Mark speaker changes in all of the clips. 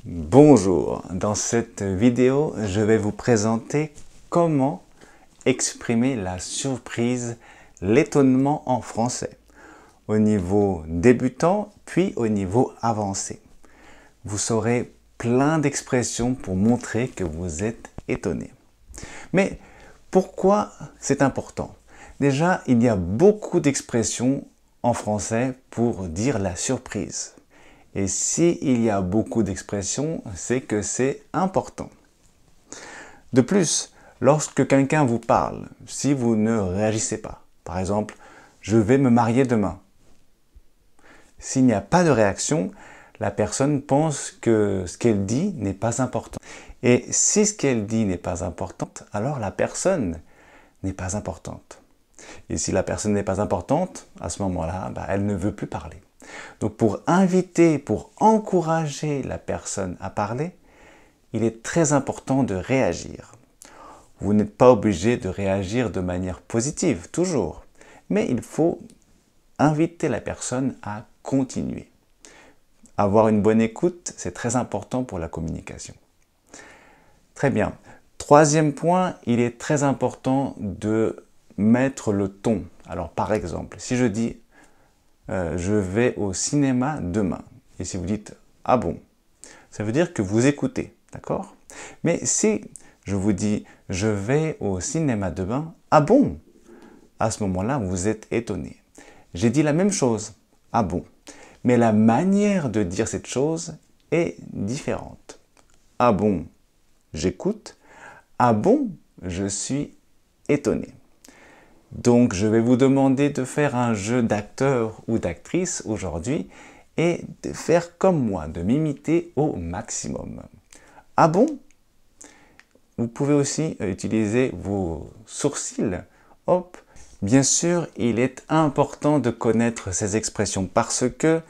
Speaker 1: Bonjour, dans cette vidéo, je vais vous présenter comment exprimer la surprise, l'étonnement en français, au niveau débutant puis au niveau avancé. Vous saurez plein d'expressions pour montrer que vous êtes étonné. Mais pourquoi c'est important? Déjà, il y a beaucoup d'expressions en français pour dire la surprise. Et s'il y a beaucoup d'expressions, c'est que c'est important. De plus, lorsque quelqu'un vous parle, si vous ne réagissez pas, par exemple, je vais me marier demain. S'il n'y a pas de réaction, la personne pense que ce qu'elle dit n'est pas important. Et si ce qu'elle dit n'est pas important, alors la personne n'est pas importante. Et si la personne n'est pas importante, à ce moment-là, elle ne veut plus parler. Donc pour inviter, pour encourager la personne à parler, il est très important de réagir. Vous n'êtes pas obligé de réagir de manière positive, toujours. Mais il faut inviter la personne à continuer. Avoir une bonne écoute, c'est très important pour la communication. Très bien. Troisième point, il est très important de mettre le ton. Alors par exemple, si je dis je vais au cinéma demain. Et si vous dites « Ah bon ?» ça veut dire que vous écoutez, d'accord? Mais si je vous dis « Je vais au cinéma demain », « Ah bon ?» à ce moment-là, vous êtes étonné. J'ai dit la même chose, « Ah bon ?» mais la manière de dire cette chose est différente. « Ah bon ?» j'écoute. « Ah bon ?» je suis étonné. Donc, je vais vous demander de faire un jeu d'acteur ou d'actrice aujourd'hui et de faire comme moi, de m'imiter au maximum. Ah bon? Vous pouvez aussi utiliser vos sourcils. Hop. Bien sûr, il est important de connaître ces expressions parce que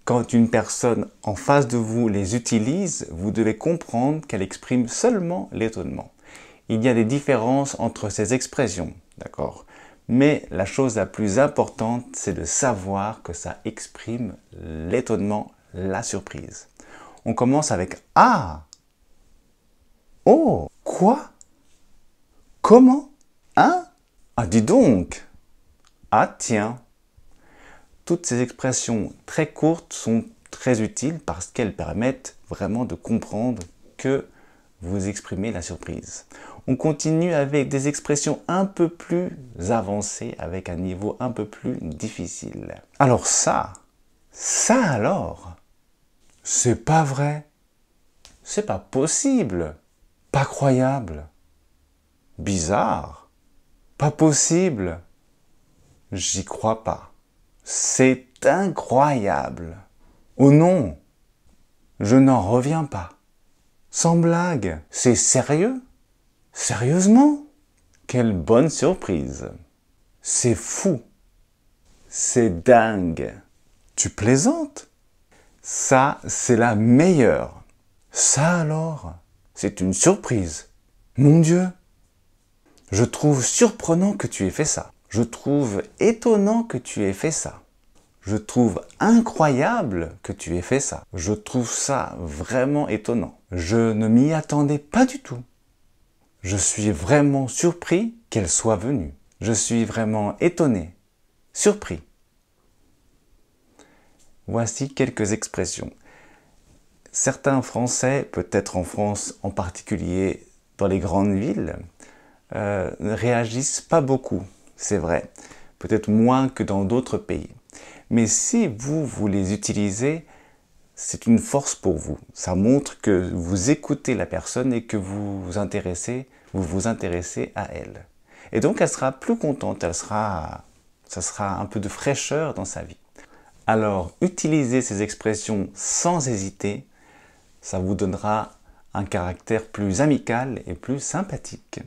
Speaker 1: quand une personne en face de vous les utilise, vous devez comprendre qu'elle exprime seulement l'étonnement. Il y a des différences entre ces expressions, d'accord? Mais la chose la plus importante, c'est de savoir que ça exprime l'étonnement, la surprise. On commence avec « Ah !»« Oh !»« Quoi ?»« Comment ?»« Hein ?»« Ah, dis donc !»« Ah, tiens !» Toutes ces expressions très courtes sont très utiles parce qu'elles permettent vraiment de comprendre que vous exprimez la surprise. On continue avec des expressions un peu plus avancées, avec un niveau un peu plus difficile. Alors ça alors, c'est pas vrai, c'est pas possible, pas croyable, bizarre, pas possible, j'y crois pas, c'est incroyable, oh non, je n'en reviens pas. Sans blague, c'est sérieux? Sérieusement? Quelle bonne surprise! C'est fou! C'est dingue! Tu plaisantes? Ça, c'est la meilleure! Ça alors, c'est une surprise! Mon Dieu! Je trouve surprenant que tu aies fait ça. Je trouve étonnant que tu aies fait ça. Je trouve incroyable que tu aies fait ça. Je trouve ça vraiment étonnant. Je ne m'y attendais pas du tout. Je suis vraiment surpris qu'elle soit venue. Je suis vraiment étonné, surpris. Voici quelques expressions. Certains Français, peut-être en France en particulier dans les grandes villes, ne réagissent pas beaucoup, c'est vrai. Peut-être moins que dans d'autres pays. Mais si vous les utilisez, c'est une force pour vous. Ça montre que vous écoutez la personne et que vous vous intéressez à elle. Et donc elle sera plus contente, ça sera un peu de fraîcheur dans sa vie. Alors, utilisez ces expressions sans hésiter, ça vous donnera un caractère plus amical et plus sympathique.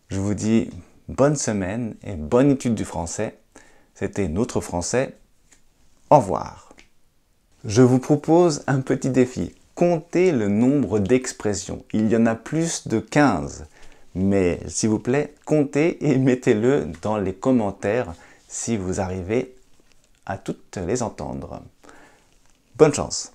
Speaker 1: Je vous dis bonne semaine et bonne étude du français. C'était Notre Français. Au revoir. Je vous propose un petit défi. Comptez le nombre d'expressions. Il y en a plus de 15. Mais s'il vous plaît, comptez et mettez-le dans les commentaires si vous arrivez à toutes les entendre. Bonne chance!